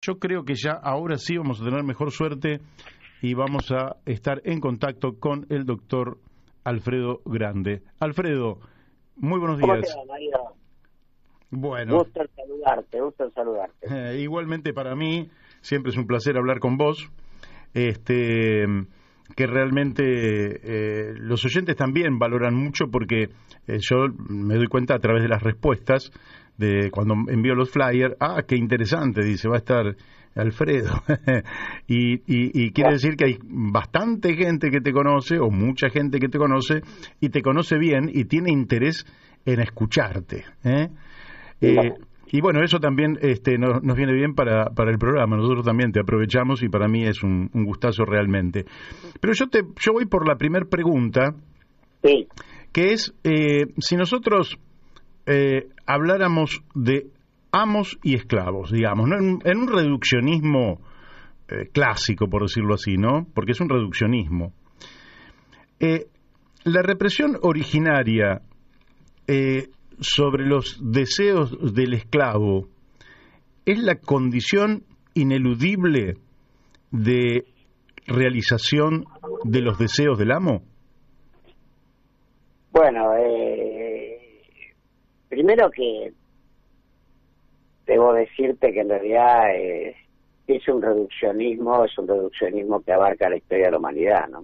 yo creo que ya ahora sí vamos a tener mejor suerte y vamos a estar en contacto con el doctor Alfredo Grande. Alfredo, muy buenos ¿Cómo te días. va, Mario? Bueno. Gusto en saludarte. Igualmente para mí, siempre es un placer hablar con vos. Que realmente los oyentes también valoran mucho porque yo me doy cuenta a través de las respuestas de cuando envío los flyers, qué interesante, dice, va a estar Alfredo. y quiere decir que hay bastante gente que te conoce, o mucha gente que te conoce, y te conoce bien y tiene interés en escucharte. Y bueno, eso también nos viene bien para el programa. Nosotros también te aprovechamos y para mí es un gustazo realmente. Pero yo voy por la primer pregunta, Sí. Que es si nosotros habláramos de amos y esclavos, digamos, ¿no? En un reduccionismo clásico, por decirlo así, ¿no? Porque es un reduccionismo. La represión originaria sobre los deseos del esclavo es la condición ineludible de realización de los deseos del amo. Bueno, primero que debo decirte que en realidad es un reduccionismo que abarca la historia de la humanidad, ¿no?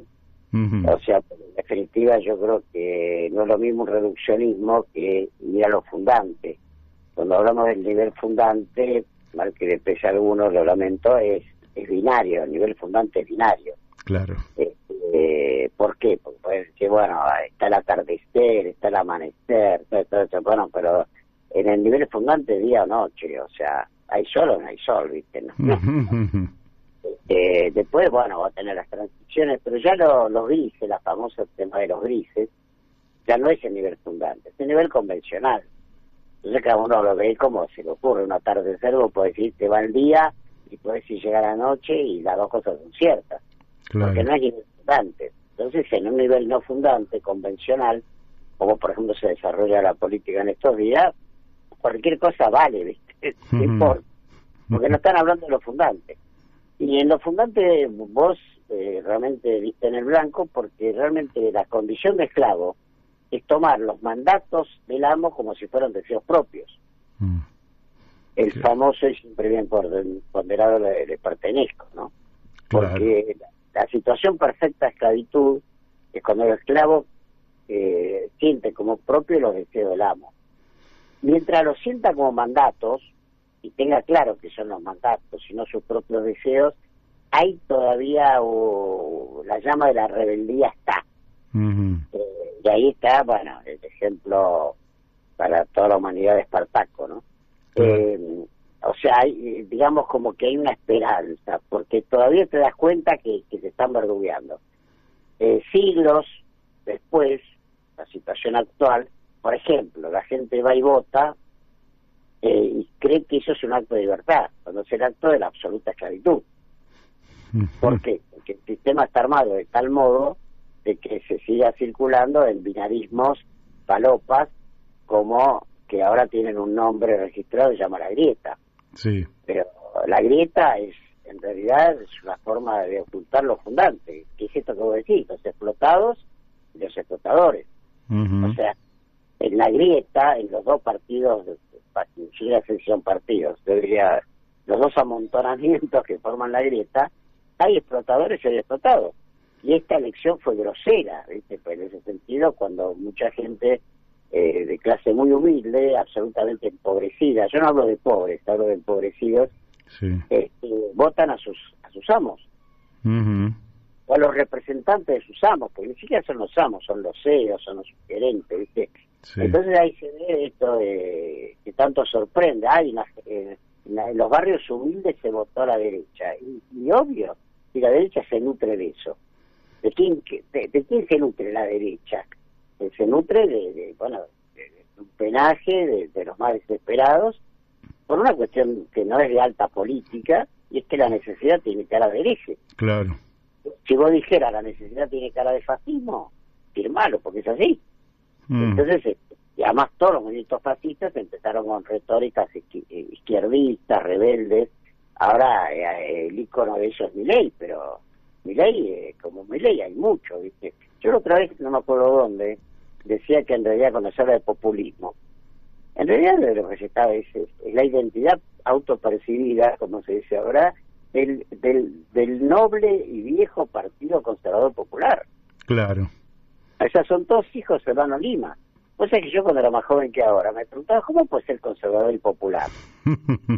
O sea, en definitiva yo creo que no es lo mismo un reduccionismo que ir a lo fundante. Cuando hablamos del nivel fundante, mal que le pese a algunos, lo lamento, es binario, el nivel fundante es binario. Claro. ¿Por qué? Porque puede decir, bueno, está el atardecer, está el amanecer, todo eso, bueno, pero en el nivel fundante día o noche, o sea, hay sol o no hay sol, ¿viste? ¿No? Después, bueno, va a tener las transiciones, pero ya los grises, la famosa tema de los grises, ya no es el nivel fundante, es el nivel convencional. Entonces cada uno lo ve como se le ocurre. Un atardecer, vos podés decir, te va el día y podés ir llegar a la noche y las dos cosas son ciertas. Claro. Porque no es nivel fundante. Entonces, en un nivel no fundante, convencional, como por ejemplo se desarrolla la política en estos días, cualquier cosa vale, ¿viste? No importa. Porque no están hablando de lo fundante. Y en lo fundante vos realmente viste en el blanco, porque realmente la condición de esclavo es tomar los mandatos del amo como si fueran deseos propios. El famoso y siempre bien ponderado le pertenezco, ¿no? Claro. Porque la situación perfecta de esclavitud es cuando el esclavo siente como propio los deseos del amo. Mientras lo sienta como mandatos, y tenga claro que son los mandatos y no sus propios deseos, hay todavía la llama de la rebeldía está. Y ahí está, bueno, el ejemplo para toda la humanidad de Espartaco, ¿no? O sea, hay, digamos como que hay una esperanza, porque todavía te das cuenta que se están verdugueando. Siglos después, la situación actual, por ejemplo, la gente va y vota y cree que eso es un acto de libertad, cuando es el acto de la absoluta esclavitud. ¿Por qué? Porque el sistema está armado de tal modo de que se siga circulando en binarismos falopas, como que ahora tienen un nombre registrado, se llama la grieta. Sí. Pero la grieta es, en realidad, es una forma de ocultar lo fundante, que es esto que vos decís, los explotados y los explotadores. O sea, en la grieta, en los dos partidos, si la sección partidos, yo diría, los dos amontonamientos que forman la grieta, hay explotadores y hay explotados. Y esta elección fue grosera, ¿viste? Pues en ese sentido, cuando mucha gente de clase muy humilde, absolutamente empobrecida, yo no hablo de pobres, hablo de empobrecidos, votan a sus amos. O a los representantes de sus amos, porque ni siquiera son los amos, son los CEOs, son los gerentes, ¿viste? Entonces ahí se ve esto que tanto sorprende. En los barrios humildes se votó a la derecha, y obvio, y la derecha se nutre de eso. ¿De quién se nutre la derecha? Se nutre de un penaje de los más desesperados, por una cuestión que no es de alta política, y es que la necesidad tiene cara de hereje. Claro. Si vos dijeras la necesidad tiene cara de fascismo, firmalo, porque es así. Entonces, y además todos los movimientos fascistas empezaron con retóricas izquierdistas, rebeldes, Ahora el ícono de eso es Milei, pero Milei, como Milei hay mucho, ¿viste? Yo la otra vez, no me acuerdo dónde, decía que en realidad cuando se habla de populismo, en realidad de lo que se está es la identidad autopercibida, como se dice ahora, del noble y viejo Partido Conservador Popular. Claro. Esos son todos hijos de Hermano Lima. Vos sabés que yo cuando era más joven que ahora me preguntaba cómo puede ser conservador y popular.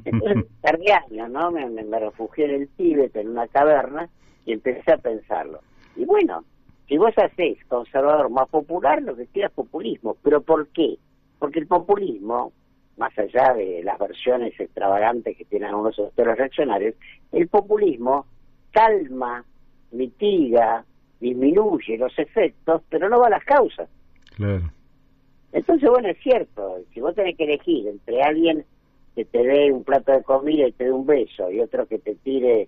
Entonces, tardíaño, ¿no? Me refugié en el Tíbet, en una caverna, y empecé a pensarlo. Y bueno, si vos hacés conservador más popular, lo que queda es populismo. ¿Pero por qué? Porque el populismo, más allá de las versiones extravagantes que tienen algunos sectores reaccionarios, el populismo calma, mitiga, disminuye los efectos, pero no va a las causas. Claro. Entonces, bueno, es cierto, si vos tenés que elegir entre alguien que te dé un plato de comida y te dé un beso, y otro que te tire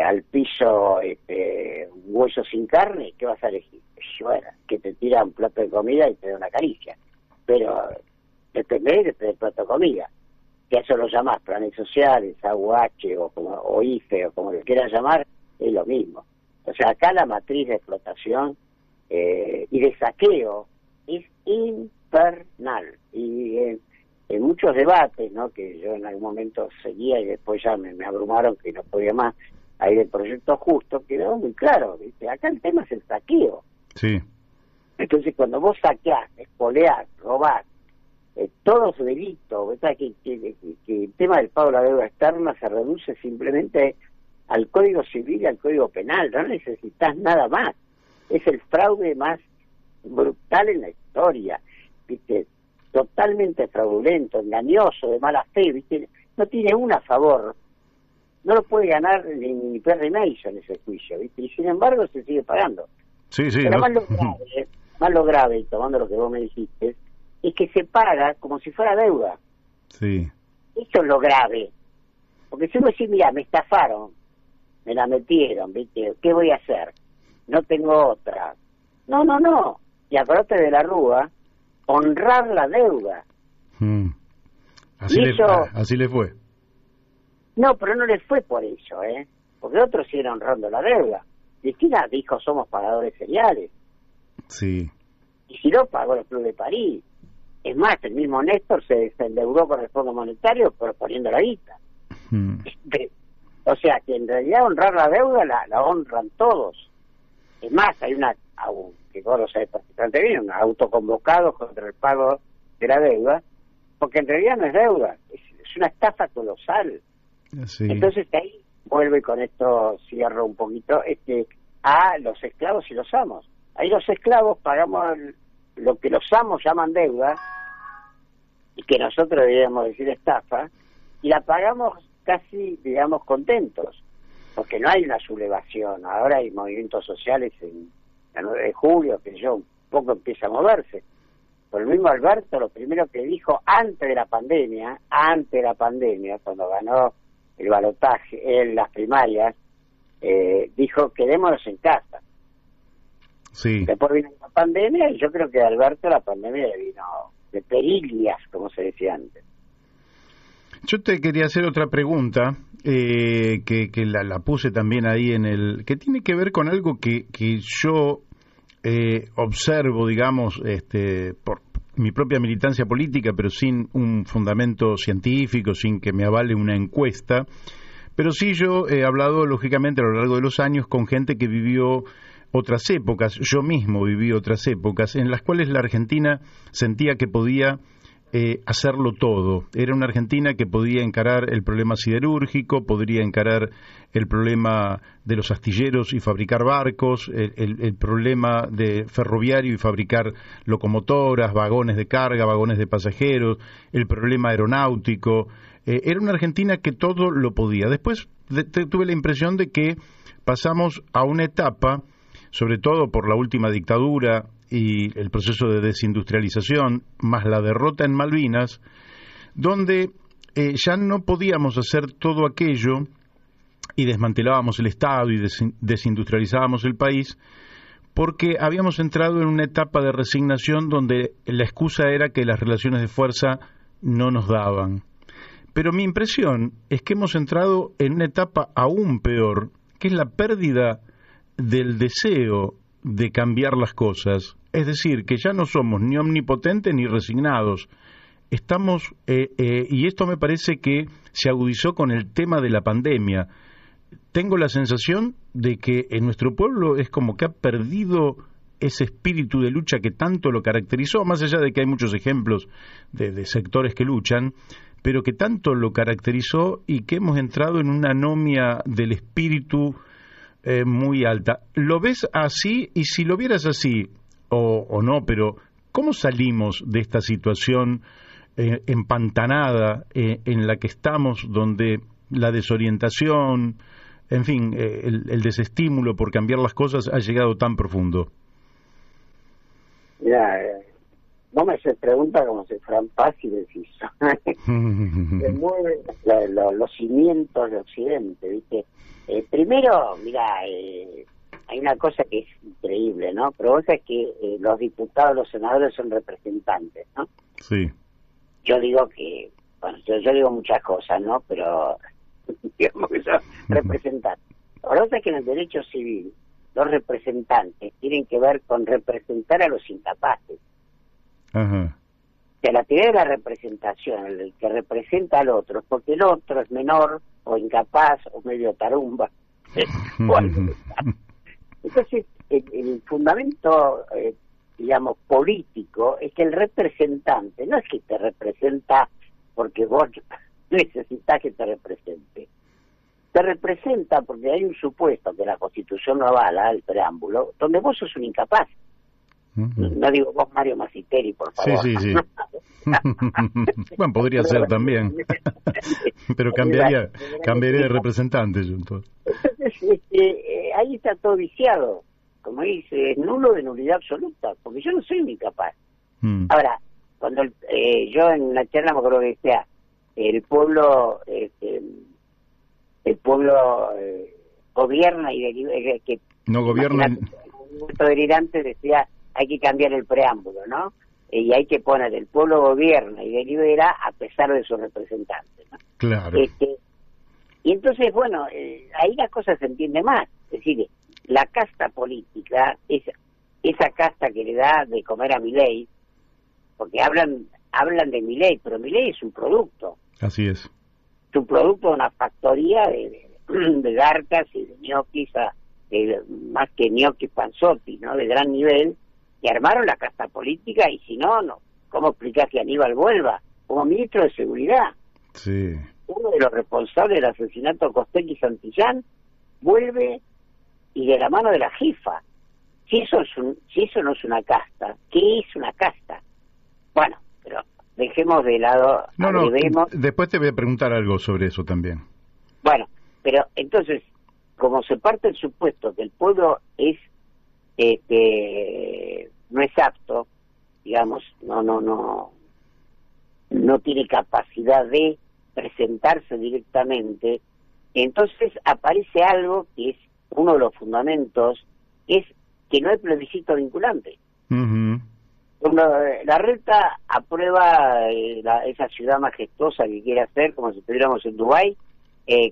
al piso un hueso sin carne, ¿qué vas a elegir? Bueno, que te tira un plato de comida y te dé una caricia. Pero depende del plato de comida. Que eso lo llamás planes sociales, AUH o IFE o como le quieras llamar, es lo mismo. O sea, acá la matriz de explotación y de saqueo es infernal. Y en muchos debates, ¿no?, que yo en algún momento seguía y después ya me abrumaron que no podía más, ahí del proyecto justo, quedó muy claro, ¿viste? Acá el tema es el saqueo. Sí. Entonces, cuando vos saqueás, espoleás, robás, todos los delitos, ¿verdad? Que el tema del pago de la deuda externa se reduce simplemente al Código Civil y al Código Penal, no necesitas nada más. Es el fraude más brutal en la historia, ¿viste? Totalmente fraudulento, engañoso, de mala fe, ¿viste? No tiene una a favor, no lo puede ganar ni Perry Mason ese juicio, ¿viste? Y sin embargo se sigue pagando. Sí, sí. Pero No. más lo grave, tomando lo que vos me dijiste, es que se paga como si fuera deuda. Sí. Eso es lo grave. Porque si uno dice, mira, me estafaron, me la metieron, ¿viste? ¿Qué voy a hacer? No tengo otra. No. Y acordate de la Rúa, honrar la deuda. Así le fue. No, pero no les fue por eso, ¿eh? Porque otros siguen honrando la deuda. Cristina dijo, somos pagadores seriales. Sí. Y si no, pagó el Club de París. Es más, el mismo Néstor se endeudó con el Fondo Monetario poniendo la guita. O sea, que en realidad honrar la deuda la honran todos. Es más, hay que vos lo sabés bastante bien, un autoconvocado contra el pago de la deuda, porque en realidad no es deuda, es una estafa colosal. Sí. Entonces ahí vuelvo y con esto cierro un poquito, a los esclavos y los amos. Ahí los esclavos pagamos lo que los amos llaman deuda, y que nosotros deberíamos decir estafa, y la pagamos casi, digamos, contentos, porque no hay una sublevación. Ahora hay movimientos sociales en el 9 de julio, que yo un poco empieza a moverse. Por el mismo Alberto, lo primero que dijo antes de la pandemia, cuando ganó el balotaje en las primarias, dijo, quedémonos en casa. Sí. Después vino la pandemia y yo creo que a Alberto la pandemia le vino de perilias, como se decía antes. Yo te quería hacer otra pregunta, que la puse también ahí que tiene que ver con algo que yo observo, digamos, por mi propia militancia política, pero sin un fundamento científico, sin que me avale una encuesta. Pero sí, yo he hablado, lógicamente, a lo largo de los años con gente que vivió otras épocas. Yo mismo viví otras épocas en las cuales la Argentina sentía que podía hacerlo todo. Era una Argentina que podía encarar el problema siderúrgico, podría encarar el problema de los astilleros y fabricar barcos, el problema de ferroviario y fabricar locomotoras, vagones de carga, vagones de pasajeros, el problema aeronáutico. Era una Argentina que todo lo podía. Después tuve la impresión de que pasamos a una etapa, sobre todo por la última dictadura y el proceso de desindustrialización, más la derrota en Malvinas, donde ya no podíamos hacer todo aquello y desmantelábamos el Estado y desindustrializábamos el país, porque habíamos entrado en una etapa de resignación donde la excusa era que las relaciones de fuerza no nos daban. Pero mi impresión es que hemos entrado en una etapa aún peor, que es la pérdida del deseo de cambiar las cosas. Es decir, que ya no somos ni omnipotentes ni resignados. Estamos, y esto me parece que se agudizó con el tema de la pandemia. Tengo la sensación de que en nuestro pueblo es como que ha perdido ese espíritu de lucha que tanto lo caracterizó, más allá de que hay muchos ejemplos de sectores que luchan, pero que tanto lo caracterizó y que hemos entrado en una anomia del espíritu muy alta. ¿Lo ves así? Y si lo vieras así, o no, pero ¿cómo salimos de esta situación empantanada en la que estamos, donde la desorientación, en fin, el desestímulo por cambiar las cosas ha llegado tan profundo? Mira, no me haces preguntas como si fueran fáciles y se mueven los cimientos de Occidente, ¿viste? Primero, mira, hay una cosa que es increíble, ¿no? Pero vos sabés que los diputados, los senadores son representantes, ¿no? Sí. Yo digo que, bueno, yo digo muchas cosas, ¿no? Pero digamos que son representantes. Ahora vos sabés que en el derecho civil los representantes tienen que ver con representar a los incapaces. Ajá. O sea, la teoría de la representación, el que representa al otro, es porque el otro es menor o incapaz o medio tarumba. Entonces, el fundamento, digamos, político es que el representante no es que te representa porque vos necesitas que te represente. Te representa porque hay un supuesto que la Constitución no avala, el preámbulo, donde vos sos un incapaz. No digo vos, Mario Masiteri, por favor. Sí, sí, sí. Bueno, podría ser también. Pero cambiaría de representante. Entonces, ahí está todo viciado. Como dice, es nulo de nulidad absoluta, porque yo no soy un incapaz. Ahora, cuando yo en la charla me acuerdo que decía, el pueblo gobierna y delibera, que no gobierna. El delirante decía, hay que cambiar el preámbulo, ¿no? Y hay que poner, el pueblo gobierna y delibera a pesar de sus representantes, ¿no? Claro. Y entonces, bueno, ahí la cosa se entiende más. Es decir, la casta política, esa casta que le da de comer a Milei, porque hablan de Milei, pero Milei es un producto. Así es. Es un producto de una factoría de garcas y de ñoquis, más que ñoquis panzotti, ¿no? De gran nivel, que armaron la casta política, y si no, ¿cómo explicás que Aníbal vuelva como ministro de Seguridad? Sí. Uno de los responsables del asesinato de Costec y Santillán vuelve, y de la mano de la jefa. Si eso no es una casta, ¿qué es una casta? Bueno, pero dejemos de lado... No, después te voy a preguntar algo sobre eso también. Bueno, pero entonces, como se parte el supuesto que el pueblo es no es apto, digamos, no tiene capacidad de presentarse directamente, entonces aparece algo que es uno de los fundamentos, es que no hay plebiscito vinculante. La Reta aprueba esa ciudad majestuosa que quiere hacer, como si estuviéramos en Dubái,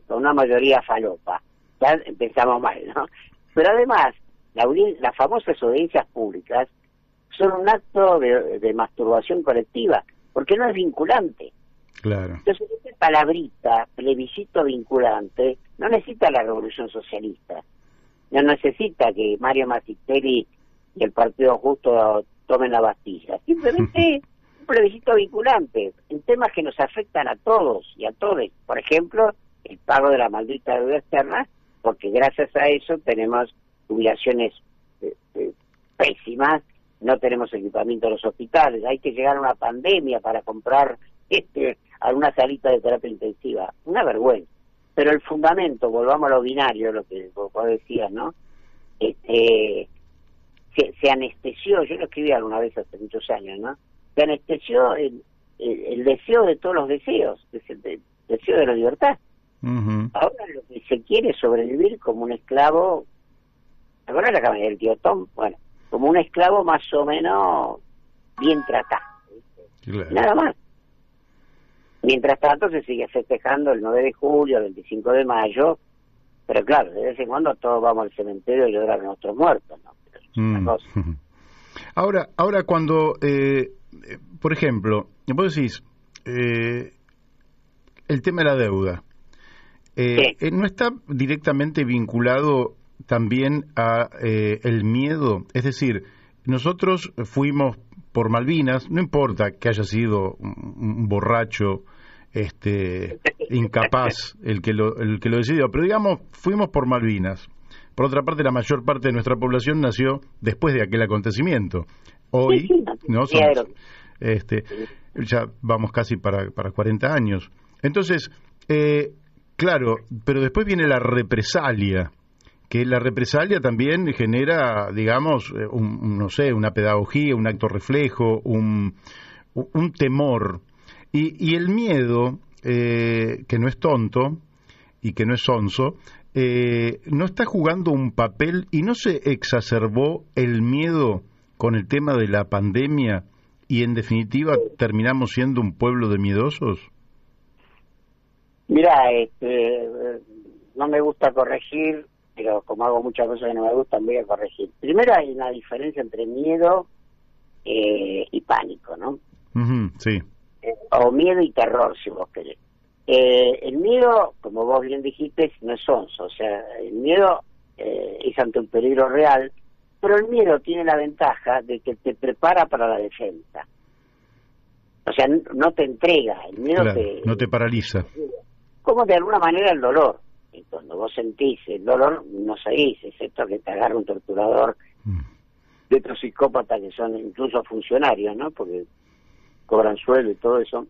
con una mayoría falopa. Ya empezamos mal, ¿no? Pero además, las famosas audiencias públicas son un acto de masturbación colectiva, porque no es vinculante. Claro. Entonces, esta palabrita, plebiscito vinculante, no necesita la revolución socialista. No necesita que Mario Masiteri y el Partido Justo tomen la Bastilla. Simplemente un plebiscito vinculante en temas que nos afectan a todos y a todos. Por ejemplo, el pago de la maldita deuda externa, porque gracias a eso tenemos jubilaciones pésimas, no tenemos equipamiento en los hospitales, hay que llegar a una pandemia para comprar alguna salita de terapia intensiva. Una vergüenza. Pero el fundamento, volvamos a lo binario, lo que vos decías, ¿no? Se anestesió, yo lo escribí alguna vez hace muchos años, ¿no? Se anestesió el deseo de todos los deseos, que es el deseo de la libertad. Ahora lo que se quiere es sobrevivir como un esclavo, ahora la campaña del tío Tom, bueno, como un esclavo más o menos bien tratado, ¿viste? Claro. Nada más. Mientras tanto se sigue festejando el 9 de julio, el 25 de mayo, pero claro, de vez en cuando todos vamos al cementerio a llorar a nuestros muertos, ¿no? Pero es una cosa. Ahora cuando, por ejemplo, vos decís, el tema de la deuda, ¿no está directamente vinculado también a el miedo? Es decir, nosotros fuimos por Malvinas, no importa que haya sido un borracho, incapaz el que lo decidió, pero digamos, fuimos por Malvinas. Por otra parte, la mayor parte de nuestra población nació después de aquel acontecimiento. Hoy, no somos, ya vamos casi para 40 años. Entonces, claro, pero después viene la represalia, que la represalia también genera, digamos, no sé, una pedagogía, un acto reflejo, un temor. Y el miedo, que no es tonto y que no es sonso, no está jugando un papel y no se exacerbó el miedo con el tema de la pandemia y en definitiva terminamos siendo un pueblo de miedosos. Mira, no me gusta corregir, pero como hago muchas cosas que no me gustan, voy a corregir. Primero hay una diferencia entre miedo y pánico, ¿no? Sí. O miedo y terror, si vos querés. El miedo, como vos bien dijiste, no es sonso, o sea, el miedo es ante un peligro real, pero el miedo tiene la ventaja de que te prepara para la defensa. O sea, no te entrega, el miedo claro, no te paraliza. Como de alguna manera el dolor. Y cuando vos sentís el dolor, no seguís, excepto que te agarra un torturador de otros psicópatas que son incluso funcionarios, ¿no? Porque cobran sueldo y todo eso.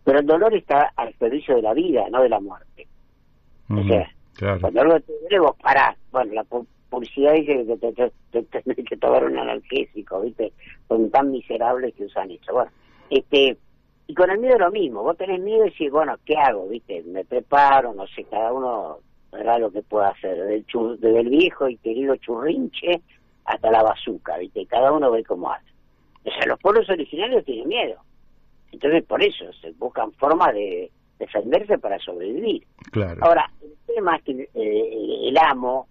Pero el dolor está al servicio de la vida, no de la muerte. O sea, claro. Cuando algo te duele, vos parás. Bueno, la publicidad dice que te tenés que tomar un analgésico, ¿viste? Son tan miserables que usan eso. Bueno, y con el miedo es lo mismo. Vos tenés miedo y decís, bueno, ¿qué hago? ¿Viste? Me preparo, no sé, cada uno verá lo que pueda hacer. Desde el viejo y querido churrinche hasta la bazuca, ¿viste? Cada uno ve cómo hace. O sea, los pueblos originarios tienen miedo. Entonces, por eso se buscan formas de defenderse para sobrevivir. Claro. Ahora, el tema es que el amo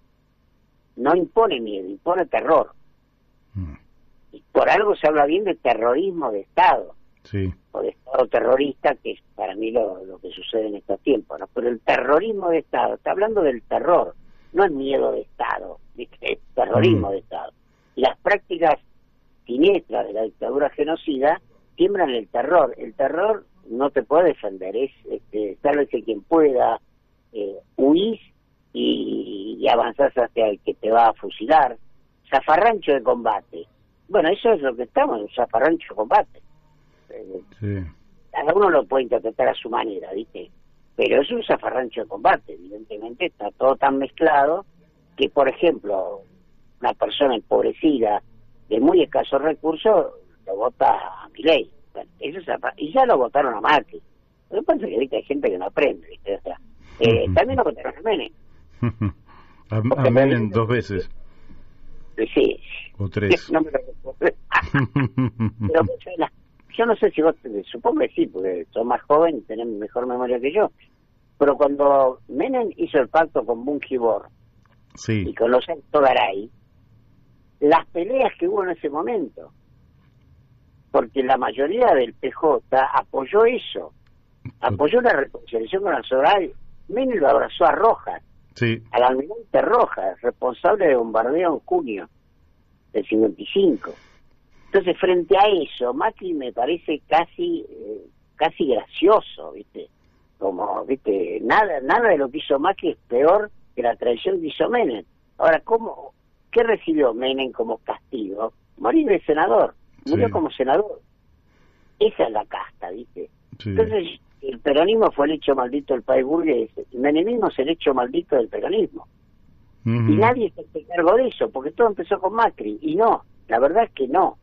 no impone miedo, impone terror. Y por algo se habla bien de terrorismo de Estado. Sí. O de Estado terrorista, que es para mí lo que sucede en estos tiempos, ¿no? Pero el terrorismo de Estado, está hablando del terror, no es miedo de Estado, es terrorismo de Estado. Y las prácticas siniestras de la dictadura genocida siembran el terror. El terror no te puede defender, es sálvese quien pueda, huís y avanzás hacia el que te va a fusilar. Zafarrancho de combate. Bueno, eso es lo que estamos, un zafarrancho de combate. Sí. Cada uno lo puede interpretar a su manera, ¿viste? Pero es un zafarrancho de combate, evidentemente está todo tan mezclado que, por ejemplo, una persona empobrecida de muy escasos recursos lo vota a Milei. Bueno, eso es y ya lo votaron a Macri. Lo que pasa es que ahorita hay gente que no aprende, ¿viste? O sea, también lo votaron a Menem. A Menem 2 veces. Sí. O 3. No me lo Pero yo no sé si vos, supongo que sí, porque sos más joven y tenés mejor memoria que yo, pero cuando Menem hizo el pacto con Bungie-Bor y con los Alto Garay, las peleas que hubo en ese momento, porque la mayoría del PJ apoyó eso, apoyó la reconciliación con Alto Garay. Menem lo abrazó a Rojas, al almirante Rojas, responsable de bombardeo en junio del 55. Entonces, frente a eso, Macri me parece casi gracioso, ¿viste? Como, ¿viste? Nada de lo que hizo Macri es peor que la traición que hizo Menem. Ahora, ¿qué recibió Menem como castigo? Morir de senador. Murió como senador. Esa es la casta, ¿viste? Sí. Entonces, el peronismo fue el hecho maldito del país burgués, el menemismo es el hecho maldito del peronismo. Y nadie se hace cargo de eso, porque todo empezó con Macri. Y no, la verdad es que no.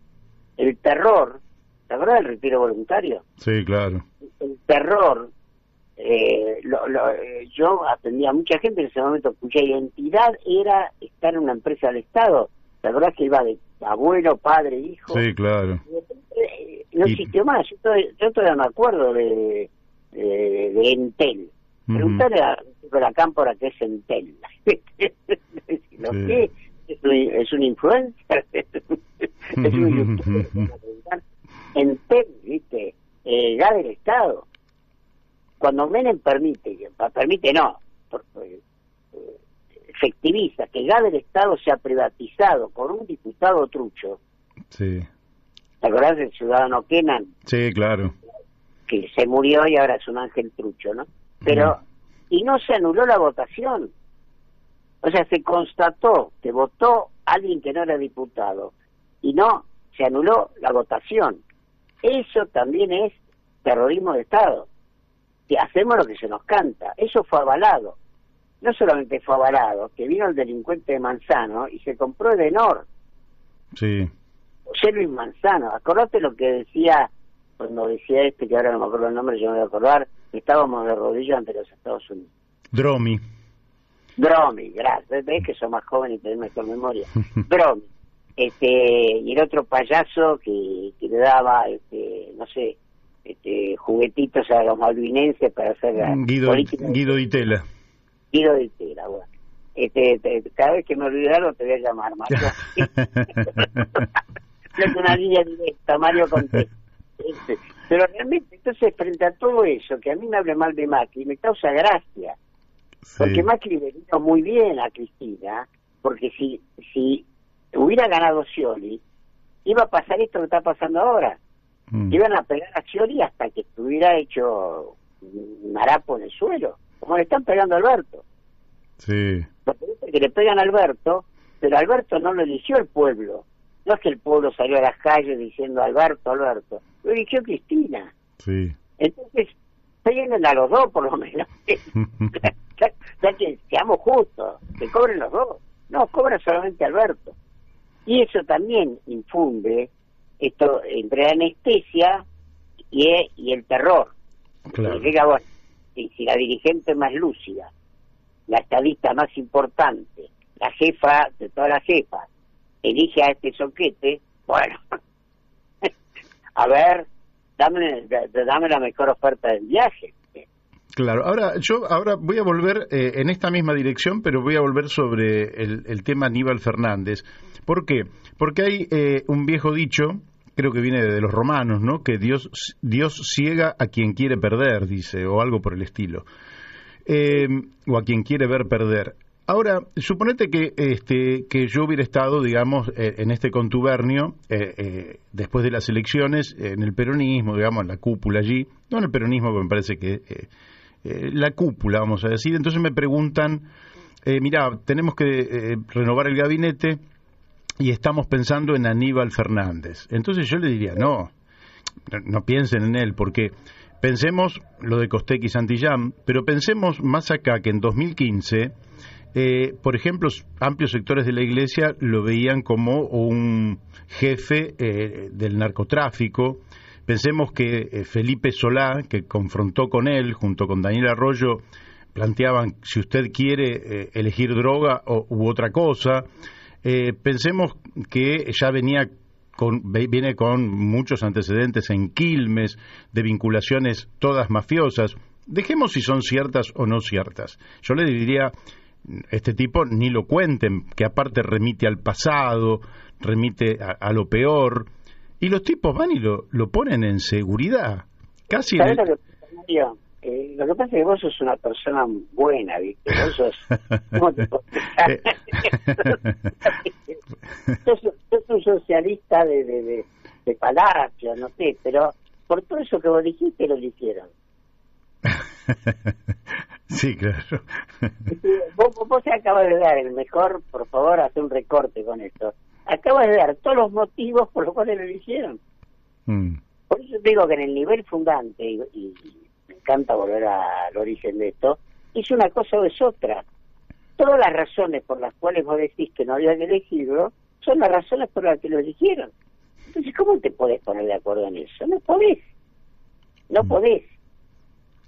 El terror, ¿te acuerdas del retiro voluntario? Sí, claro. El terror, yo atendía a mucha gente en ese momento cuya identidad era estar en una empresa del Estado. ¿Te acuerdas que iba de abuelo, padre, hijo. Sí, claro. No existió más. Yo todavía me acuerdo de Entel. Preguntarle a la cámpora qué es Entel. ¿Lo Sí. que es un influencer? Es un youtuber. Entel, ¿viste? Ya del Estado. Cuando Menem efectiviza que ya del Estado se ha privatizado por un diputado trucho. Sí. ¿Te acordás del ciudadano Kenan? Sí, claro. Que se murió y ahora es un ángel trucho, ¿no? Pero, y no se anuló la votación. O sea, se constató que votó alguien que no era diputado y no se anuló la votación. Eso también es terrorismo de Estado. Que hacemos lo que se nos canta. Eso fue avalado. No solamente fue avalado, que vino el delincuente de Manzano y se compró Edenor. Sí. José Luis Manzano. Acordate lo que decía, cuando decía que ahora no me acuerdo el nombre, yo me voy a acordar, que estábamos de rodillas ante los Estados Unidos. Dromi, gracias. Ves que sos más joven y tenés mejor memoria. Dromi. Y el otro payaso que le daba, no sé, juguetitos a los malvinenses para hacer la política. Guido Di Tella. Guido Di Tella, bueno. Cada vez que me olvidaron te voy a llamar, Mario. Es una línea directa, Mario contesta. Pero realmente, entonces, frente a todo eso, que a mí me hable mal de Macri, me causa gracia. Sí. Porque Macri le vino muy bien a Cristina, porque si hubiera ganado Scioli, iba a pasar esto que está pasando ahora. Iban a pegar a Scioli hasta que estuviera hecho un harapo en el suelo, como le están pegando a Alberto. Sí. Porque que le pegan a Alberto, pero Alberto no lo eligió el pueblo. No es que el pueblo salió a las calles diciendo Alberto, lo eligió Cristina. Sí. Entonces, peguen a los dos por lo menos. Ya que seamos justos, que cobren los dos. No, cobra solamente Alberto. Y eso también infunde esto entre la anestesia y el terror. Claro. Llega, bueno, si la dirigente más lúcida, la estadista más importante, la jefa de todas las jefas, elige a este soquete, bueno, a ver, dame la mejor oferta del viaje. Claro, ahora voy a volver en esta misma dirección, pero voy a volver sobre el tema Aníbal Fernández. ¿Por qué? Porque hay un viejo dicho, creo que viene de los romanos, ¿no? Que Dios ciega a quien quiere perder, dice, o algo por el estilo, o a quien quiere ver perder. Ahora, suponete que yo hubiera estado, digamos, en este contubernio, después de las elecciones, en el peronismo, digamos, en la cúpula allí, no en el peronismo, porque me parece que la cúpula, vamos a decir. Entonces me preguntan, mirá, tenemos que renovar el gabinete y estamos pensando en Aníbal Fernández. Entonces yo le diría, no piensen en él, porque pensemos lo de Costec y Santillán, pero pensemos más acá que en 2015... por ejemplo, amplios sectores de la Iglesia lo veían como un jefe del narcotráfico. Pensemos que Felipe Solá, que confrontó con él, junto con Daniel Arroyo, planteaban si usted quiere elegir droga u otra cosa. Pensemos que ya viene con muchos antecedentes en Quilmes, de vinculaciones todas mafiosas. Dejemos si son ciertas o no ciertas. Yo le diría... Este tipo ni lo cuenten, que aparte remite al pasado, remite a lo peor, y los tipos van y lo ponen en seguridad. Casi. ¿Sabes lo que pasa, Mario? Lo que pasa es que vos sos una persona buena, ¿viste? Vos sos... ¿Cómo te puedo sos un socialista de palacio, no sé, pero por todo eso que vos dijiste lo eligieron. Sí, claro. Vos acabas de dar el mejor, por favor, hace un recorte con esto. Acabas de dar todos los motivos por los cuales lo eligieron. Por eso digo que en el nivel fundante, y me encanta volver al origen de esto, es una cosa o es otra. Todas las razones por las cuales vos decís que no había que elegirlo, son las razones por las que lo eligieron. Entonces, ¿cómo te podés poner de acuerdo en eso? No podés. No podés.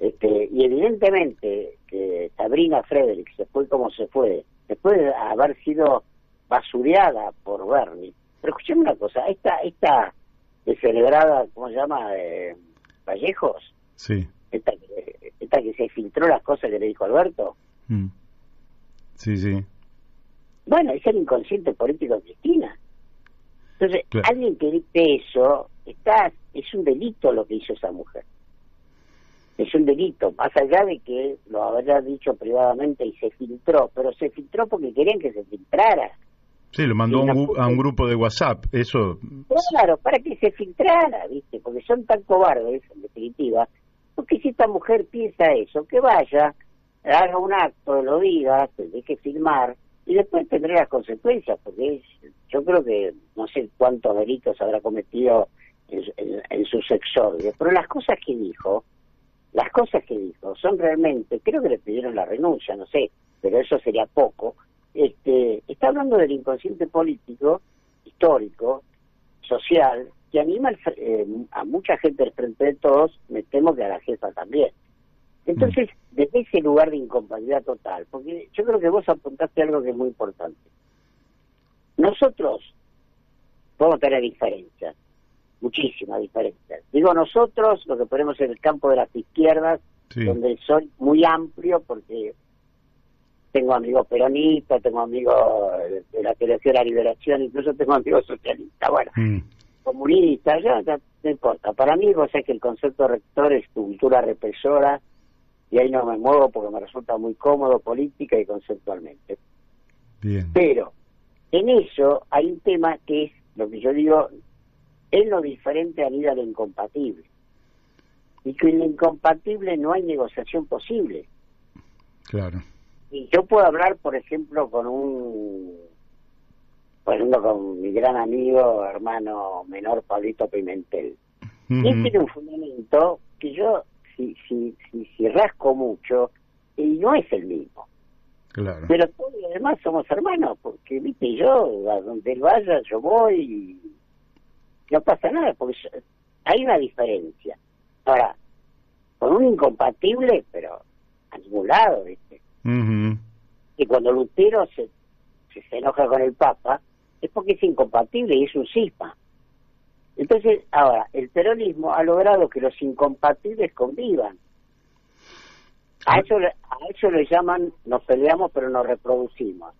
Y evidentemente que Sabrina Frederick se fue como se fue, después de haber sido basureada por Bernie, Pero escuchame una cosa, esta descerebrada, ¿cómo se llama? Vallejos, Sí. esta que se filtró las cosas que le dijo Alberto. Sí, sí. Bueno, es el inconsciente político de Cristina. Entonces, Claro. alguien que dice eso, es un delito lo que hizo esa mujer. Es un delito, más allá de que lo habrá dicho privadamente y se filtró, pero se filtró porque querían que se filtrara. Sí, lo mandó a un grupo de WhatsApp, eso... Claro, para que se filtrara, ¿viste? Porque son tan cobardes, en definitiva. Porque si esta mujer piensa eso, que vaya, haga un acto, lo diga, se deje filmar, y después tendrá las consecuencias, porque yo creo que no sé cuántos delitos habrá cometido en sus exordios, pero las cosas que dijo son realmente, creo que le pidieron la renuncia, no sé, pero eso sería poco. Está hablando del inconsciente político, histórico, social, que anima a mucha gente del Frente de Todos, me temo que a la jefa también. Entonces, desde ese lugar de incompatibilidad total, porque yo creo que vos apuntaste algo que es muy importante. Nosotros podemos tener diferencias, muchísimas diferencias. Digo nosotros, lo que ponemos en el campo de las izquierdas, Sí. donde soy muy amplio, porque tengo amigos peronistas, tengo amigos de la teología de la liberación, incluso tengo amigos socialistas, bueno, comunistas, ya no importa. Para mí, vos sabés que el concepto rector es cultura represora, y ahí no me muevo porque me resulta muy cómodo política y conceptualmente. Bien. Pero en eso hay un tema que es lo que yo digo, es lo diferente anida lo incompatible. Y que en lo incompatible no hay negociación posible. Claro. Y yo puedo hablar, por ejemplo, con mi gran amigo, hermano menor, Pablito Pimentel. Y él tiene un fundamento que yo, si rasco mucho, y no es el mismo. Claro. Pero todos los demás somos hermanos, porque, viste, yo, a donde él vaya, yo voy y no pasa nada, porque hay una diferencia. Ahora, con un incompatible, pero a ningún lado, viste. Y cuando Lutero se enoja con el Papa, es porque es incompatible y es un cisma. Entonces, ahora, el peronismo ha logrado que los incompatibles convivan. A eso le llaman, nos peleamos pero nos reproducimos.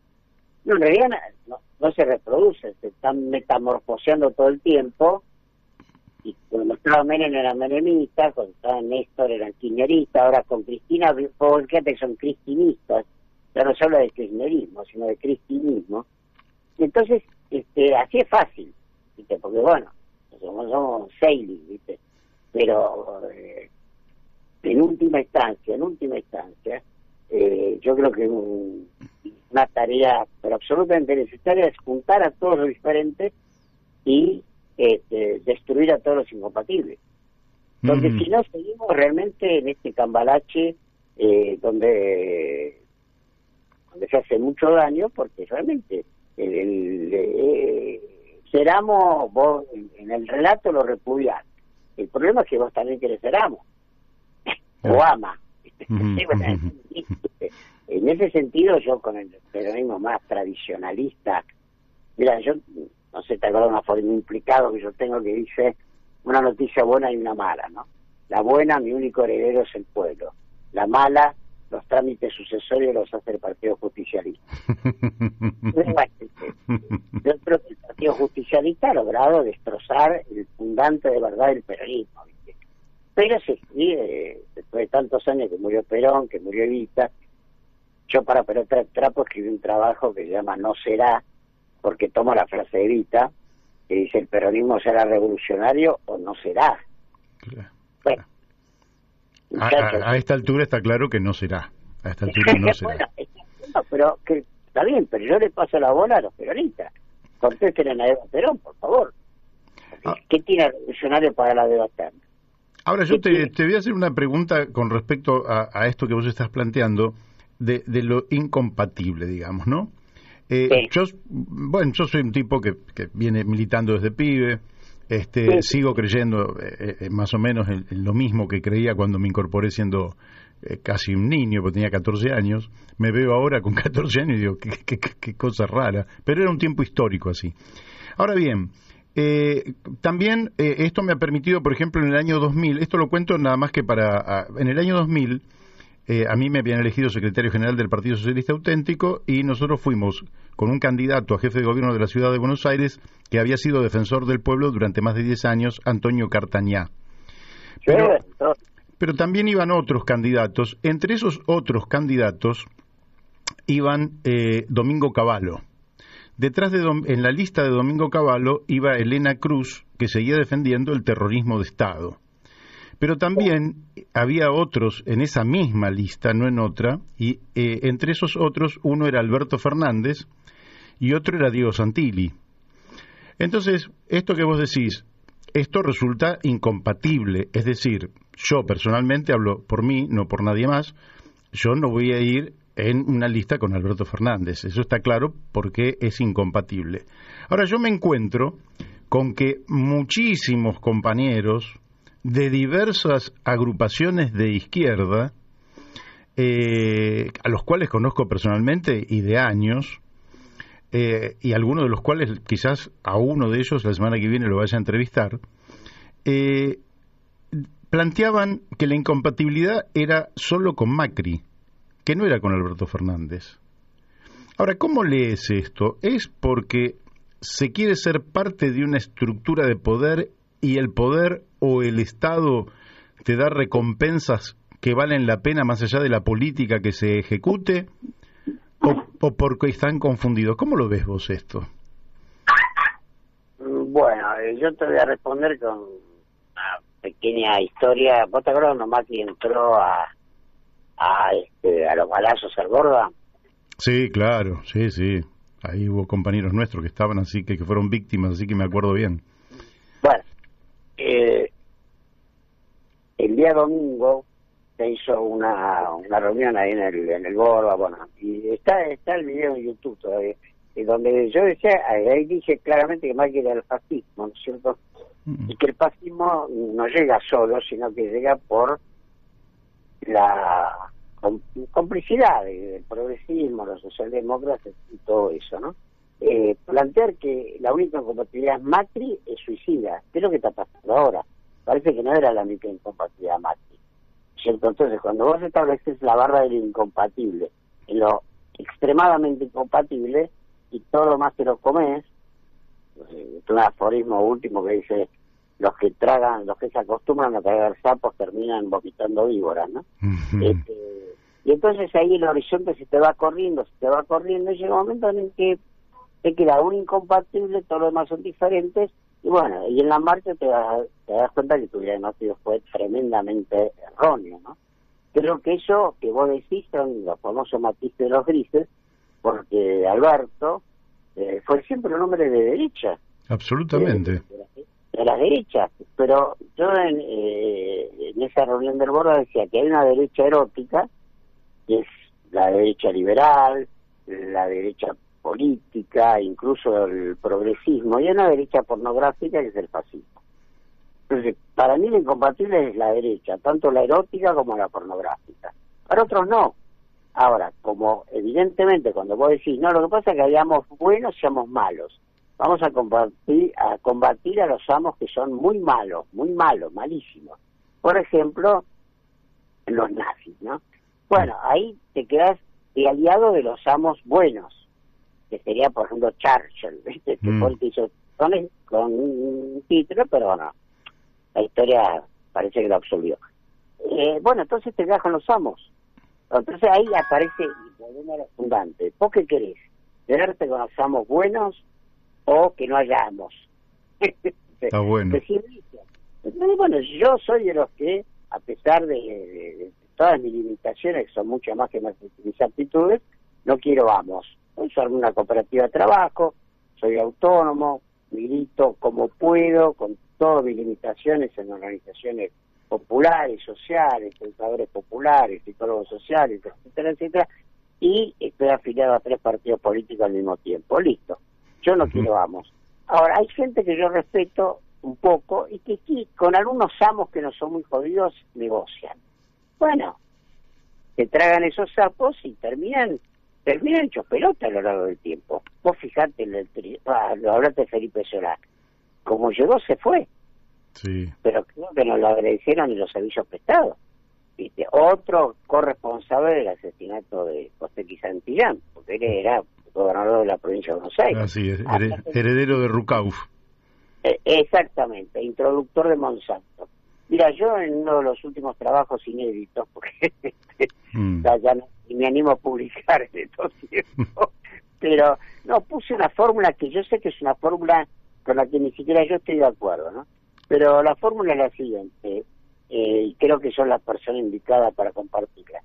No, en realidad no se reproducen, se están metamorfoseando todo el tiempo, y cuando estaba Menem era menemista, cuando estaba Néstor eran kirchneristas, ahora con Cristina, fíjate que son cristinistas, ya no se habla de kirchnerismo, sino de cristinismo. Entonces, así es fácil, ¿viste? Porque bueno, somos sailing, ¿viste? Pero en última instancia, yo creo que una tarea pero absolutamente necesaria es juntar a todos los diferentes y destruir a todos los incompatibles. Porque si no, seguimos realmente en este cambalache donde se hace mucho daño, porque realmente Ceramo, vos en el relato lo repudiás. El problema es que vos también querés Ceramo. O ama. En ese sentido, yo con el peronismo más tradicionalista, mira, yo no sé, te acuerdas una forma implicado que yo tengo que dice una noticia buena y una mala, ¿no? La buena, mi único heredero es el pueblo. La mala, los trámites sucesorios los hace el Partido Justicialista. Yo creo que el Partido Justicialista ha logrado destrozar el fundante de verdad del peronismo, ¿viste? Pero se escribe, después de tantos años que murió Perón, que murió Evita, yo para Pelota Trapo escribí un trabajo que se llama No será, porque tomo la frase de Evita, que dice el peronismo será revolucionario o no será. Claro. Bueno, a esta altura está claro que no será. A esta altura no será. Bueno, pero que está bien, pero yo le paso la bola a los peronistas. Contesten a Eva Perón, por favor. ¿Qué tiene revolucionario para la deuda externa? Ahora yo te voy a hacer una pregunta con respecto a esto que vos estás planteando de lo incompatible, digamos, ¿no? Sí. Yo soy un tipo que viene militando desde pibe, Sí. sigo creyendo más o menos en lo mismo que creía cuando me incorporé siendo casi un niño, porque tenía 14 años. Me veo ahora con 14 años y digo, qué cosa rara, pero era un tiempo histórico así. Ahora bien, también esto me ha permitido, por ejemplo, en el año 2000, esto lo cuento nada más que en el año 2000, a mí me habían elegido secretario general del Partido Socialista Auténtico y nosotros fuimos con un candidato a jefe de gobierno de la ciudad de Buenos Aires que había sido defensor del pueblo durante más de 10 años, Antonio Cartañá. Pero también iban otros candidatos. Entre esos otros candidatos iban Domingo Cavallo. Detrás en la lista de Domingo Cavallo iba Elena Cruz, que seguía defendiendo el terrorismo de Estado. Pero también había otros en esa misma lista, no en otra, y entre esos otros uno era Alberto Fernández y otro era Diego Santilli. Entonces, esto que vos decís, esto resulta incompatible, es decir, yo personalmente hablo por mí, no por nadie más, yo no voy a ir en una lista con Alberto Fernández, eso está claro porque es incompatible. Ahora yo me encuentro con que muchísimos compañeros de diversas agrupaciones de izquierda, a los cuales conozco personalmente y de años, y algunos de los cuales quizás a uno de ellos la semana que viene lo vaya a entrevistar, planteaban que la incompatibilidad era solo con Macri, que no era con Alberto Fernández. Ahora, ¿cómo lees esto? ¿Es porque se quiere ser parte de una estructura de poder y el poder o el Estado te da recompensas que valen la pena más allá de la política que se ejecute? ¿O porque están confundidos? ¿Cómo lo ves vos esto? Bueno, yo te voy a responder con una pequeña historia. ¿Vos te acuerdas cuando Macri entró a los balazos al Borda? Sí, claro, sí. Ahí hubo compañeros nuestros que estaban así, que fueron víctimas, así que me acuerdo bien. Bueno, el día domingo se hizo una reunión ahí en el Borba, bueno, y está el video en YouTube todavía, donde yo decía, ahí dije claramente que Macri era el fascismo, ¿no es cierto? Y que el fascismo no llega solo, sino que llega por la complicidad del progresismo, los socialdemócratas y todo eso, ¿no? Plantear que la única incompatibilidad es Macri es suicida. ¿Qué es lo que está pasando ahora? Parece que no era la única incompatibilidad Macri, ¿cierto? Entonces, cuando vos estableces la barra del incompatible en lo extremadamente incompatible y todo lo más te lo comes, es un aforismo último que dice: los que se acostumbran a tragar sapos terminan vomitando víboras, ¿no? Y entonces ahí el horizonte se te va corriendo, y llega un momento en el que te queda un incompatible, todos los demás son diferentes, y bueno, y en la marcha te das cuenta que tu diagnóstico fue tremendamente erróneo, ¿no? Creo que eso que vos decís son los famosos matices de los grises, porque Alberto fue siempre un hombre de derecha. Absolutamente. De las derechas, pero yo en esa reunión del Borda decía que hay una derecha erótica, que es la derecha liberal, la derecha política, incluso el progresismo, y hay una derecha pornográfica que es el fascismo. Entonces, para mí la incompatible es la derecha, tanto la erótica como la pornográfica. Para otros no. Ahora, como evidentemente cuando vos decís, no, lo que pasa es que hayamos buenos y seamos malos. Vamos a combatir a los amos que son muy malos, malísimos. Por ejemplo, los nazis, ¿no? Bueno, ahí te quedas de aliado de los amos buenos, que sería, por ejemplo, Churchill, ¿viste? Que fue el que hizo con un título, pero no, la historia parece que lo absolvió. Bueno, entonces te quedas con los amos. Entonces ahí aparece, y volvemos a lo fundante, ¿vos qué querés? ¿Quedarte con los amos buenos o que no haya amos? Está bueno. Entonces, bueno, yo soy de los que, a pesar de todas mis limitaciones, que son mucho más que mis aptitudes, no quiero amos. Soy alguna cooperativa de trabajo, soy autónomo, milito como puedo, con todas mis limitaciones en organizaciones populares, sociales, pensadores populares, psicólogos sociales, etcétera, y estoy afiliado a 3 partidos políticos al mismo tiempo. Listo. Yo no quiero amos. Ahora, hay gente que yo respeto un poco y que sí, con algunos amos que no son muy jodidos, negocian. Bueno, te tragan esos sapos y terminan terminan hechos pelota a lo largo del tiempo. Vos fijate, lo hablaste de Felipe Solá, como llegó se fue, Sí. pero creo que nos lo agradecieron y los servicios prestados. ¿Viste? Otro corresponsable del asesinato de José Santillán, porque él era gobernador de la provincia de Buenos Aires. Así es, heredero de Rucauf. Exactamente, introductor de Monsanto. Mira, yo en uno de los últimos trabajos inéditos, porque ya no, ni me animo a publicar en estos tiempos, pero no, puse una fórmula que yo sé que es una fórmula con la que ni siquiera yo estoy de acuerdo, ¿no? Pero la fórmula es la siguiente, y creo que son las personas indicadas para compartirla.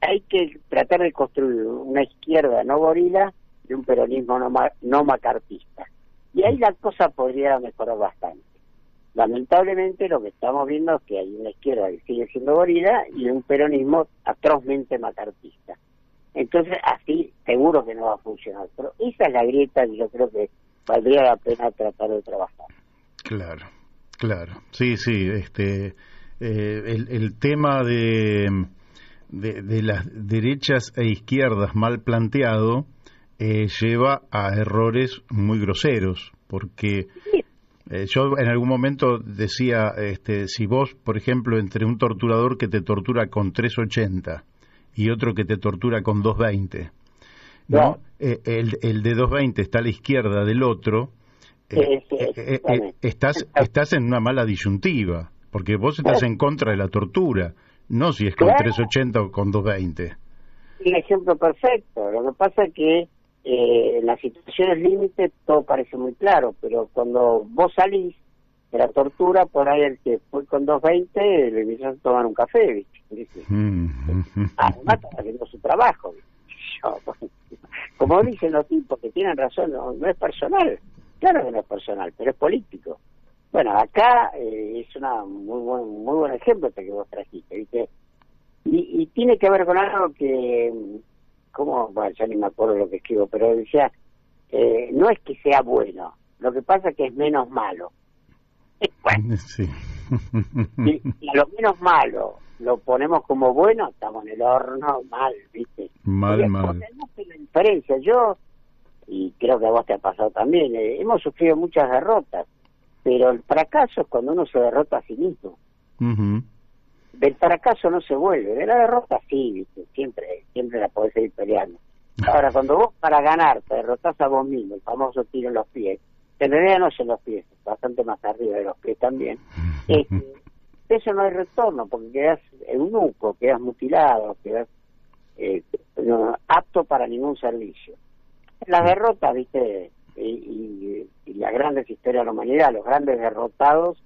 Hay que tratar de construir una izquierda no gorila y un peronismo no macartista. Y ahí la cosa podría mejorar bastante. Lamentablemente lo que estamos viendo es que hay una izquierda que sigue siendo gorila y un peronismo atrozmente macartista. Entonces así seguro que no va a funcionar. Pero esa es la grieta que yo creo que valdría la pena tratar de trabajar. Claro, claro. Sí, el tema de las derechas e izquierdas mal planteado lleva a errores muy groseros, porque yo en algún momento decía, si vos, por ejemplo, entre un torturador que te tortura con 380 y otro que te tortura con 220, ¿no? El de 220 está a la izquierda del otro, estás en una mala disyuntiva, porque vos estás en contra de la tortura, no si es con 380 o con 220. Un ejemplo perfecto. Lo que pasa es que en las situaciones límite todo parece muy claro, pero cuando vos salís de la tortura, por ahí el que fue con 220 le invitan a tomar un café, ¿viste? Además está haciendo su trabajo, ¿viste? Como dicen los tipos que tienen razón, no es personal, claro que no es personal, pero es político. Bueno, acá es una muy buen ejemplo este que vos trajiste, ¿viste? Y tiene que ver con algo que, bueno, ya ni me acuerdo lo que escribo, pero decía, no es que sea bueno, lo que pasa es que es menos malo. Bueno, sí. y a lo menos malo lo ponemos como bueno, estamos en el horno mal, ¿viste? Mal. Tenemos la diferencia, y creo que a vos te ha pasado también, hemos sufrido muchas derrotas, pero el fracaso es cuando uno se derrota a sí mismo. Del fracaso no se vuelve, de la derrota sí, ¿viste? Siempre la podés seguir peleando. Ahora, cuando vos para ganar te derrotás a vos mismo, el famoso tiro en los pies, en realidad no es en los pies, bastante más arriba de los pies también, eso no hay retorno, porque quedás eunuco, quedás mutilado, quedás no apto para ningún servicio. Las derrotas, ¿viste? Y las grandes historias de la humanidad, los grandes derrotados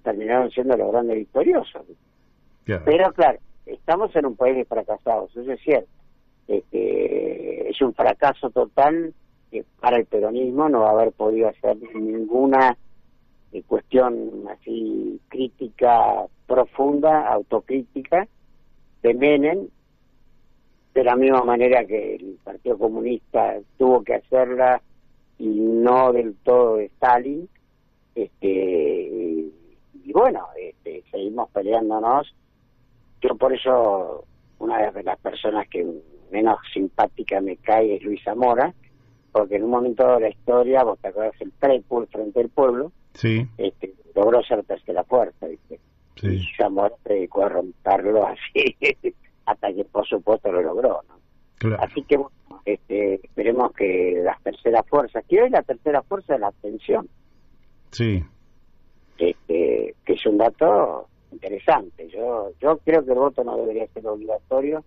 terminaron siendo los grandes victoriosos. Claro. Pero claro, estamos en un país de fracasados, eso es cierto. Es un fracaso total que para el peronismo no va a haber podido hacer ninguna cuestión así crítica profunda, autocrítica de Menem, de la misma manera que el Partido Comunista tuvo que hacerla y no del todo de Stalin, y bueno, seguimos peleándonos. Yo por eso, una de las personas que menos simpática me cae es Luis Zamora, porque en un momento de la historia, vos te acordás el Prepul frente al pueblo, sí, logró ser tercera fuerza, ¿viste? Sí. Y Zamora se dedicó a romperlo así, hasta que por supuesto lo logró, ¿no? Claro. Así que bueno, esperemos que las terceras fuerzas, que hoy la tercera fuerza es la abstención, sí, que es un dato interesante. Yo creo que el voto no debería ser obligatorio,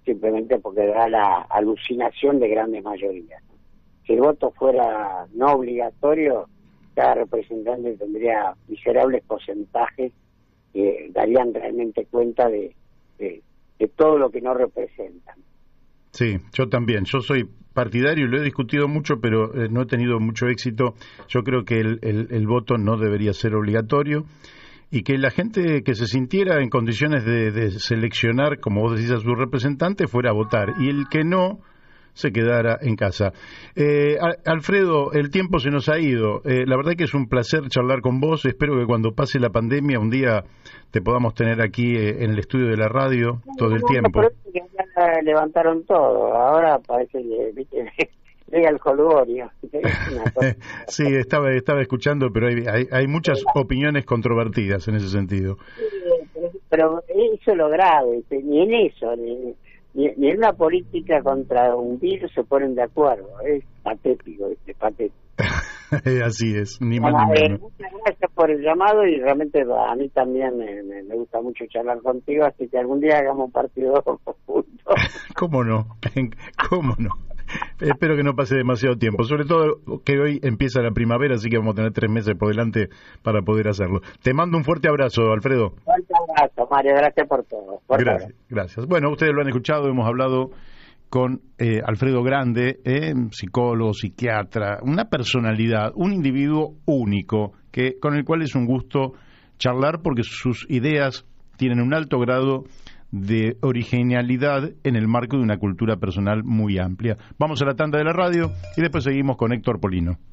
simplemente porque da la alucinación de grandes mayorías, ¿no? Si el voto fuera no obligatorio, cada representante tendría miserables porcentajes que darían realmente cuenta de todo lo que no representan. Sí, yo también. Yo soy partidario y lo he discutido mucho, pero no he tenido mucho éxito. Yo creo que el voto no debería ser obligatorio y que la gente que se sintiera en condiciones de seleccionar, como vos decís, a su representante, fuera a votar. Y el que no, se quedara en casa. Alfredo, el tiempo se nos ha ido. La verdad que es un placer charlar con vos. Espero que cuando pase la pandemia un día te podamos tener aquí en el estudio de la radio todo el tiempo. levantaron todo. Ahora parece que, viste, llega el jolgorio. Sí, estaba escuchando, pero hay muchas opiniones controvertidas en ese sentido. Pero eso es lo grave, ni en eso, ni en una política contra un virus se ponen de acuerdo. Es patético, patético. Así es, ni más ni menos. Muchas gracias por el llamado y realmente a mí también me gusta mucho charlar contigo, así que algún día hagamos un partido juntos. ¿Cómo no? ¿Cómo no? Espero que no pase demasiado tiempo, sobre todo que hoy empieza la primavera, así que vamos a tener 3 meses por delante para poder hacerlo. Te mando un fuerte abrazo, Alfredo. Fuerte abrazo, Mario, gracias por todo. Gracias. Bueno, ustedes lo han escuchado, hemos hablado con Alfredo Grande, psicólogo, psiquiatra, una personalidad, un individuo único, con el cual es un gusto charlar porque sus ideas tienen un alto grado de originalidad en el marco de una cultura personal muy amplia. Vamos a la tanda de la radio y después seguimos con Héctor Polino.